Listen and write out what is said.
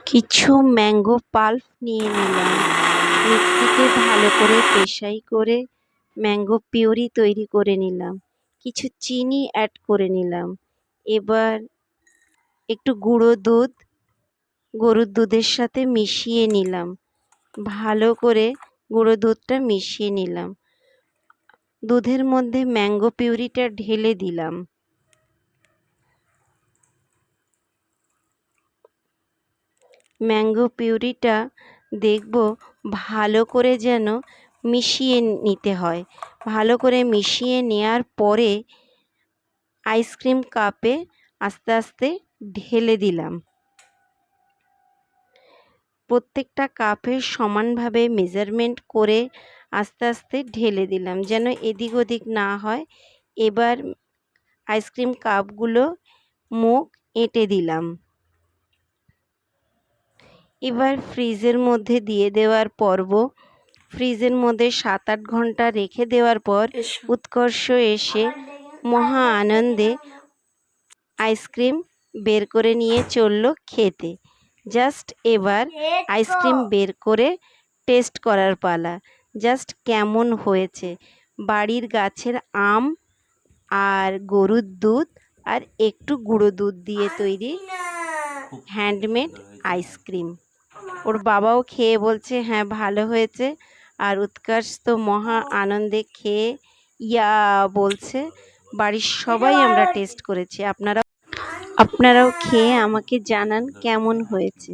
কিছু mango pulp নিয়ে নিলাম, মিক্সিতে ভালো করে পেশাই করে ম্যাঙ্গো পিউরি তৈরি করে নিলাম। কিছু চিনি অ্যাড করে নিলাম। এবার একটু গুঁড়ো দুধ গরুর দুধের সাথে মিশিয়ে নিলাম। ভালো করে গুঁড়ো দুধটা মিশিয়ে নিলাম। দুধের মধ্যে ম্যাঙ্গো পিউরিটা ঢেলে দিলাম। ম্যাঙ্গো পিউরিটা দেখব ভালো করে যেন মিশিয়ে নিতে হয়। ভালো করে মিশিয়ে নেওয়ার পরে আইসক্রিম কাপে আস্তে আস্তে ঢেলে দিলাম। প্রত্যেকটা কাপে সমানভাবে মেজারমেন্ট করে আস্তে আস্তে ঢেলে দিলাম, যেন এদিক ওদিক না হয়। এবার আইসক্রিম কাপগুলো মুখ এঁটে দিলাম। এবার ফ্রিজের মধ্যে দিয়ে দেওয়ার পর্ব। ফ্রিজের মধ্যে 7-8 ঘন্টা রেখে দেওয়ার পর উৎকর্ষ এসে মহা আনন্দে আইসক্রিম বের করে নিয়ে চলল খেতে। জাস্ট এবার আইসক্রিম বের করে টেস্ট করার পালা। জাস্ট কেমন হয়েছে। বাড়ির গাছের আম আর গরুর দুধ আর একটু গুঁড়ো দুধ দিয়ে তৈরি হ্যান্ডমেড আইসক্রিম। ওর বাবাও খেয়ে বলছে হ্যাঁ ভালো হয়েছে। আর উৎকর্ষ তো মহা আনন্দে খেয়ে ইয়া বলছে। বাড়ির সবাই আমরা টেস্ট করেছি। আপনারাও খেয়ে আমাকে জানান কেমন হয়েছে।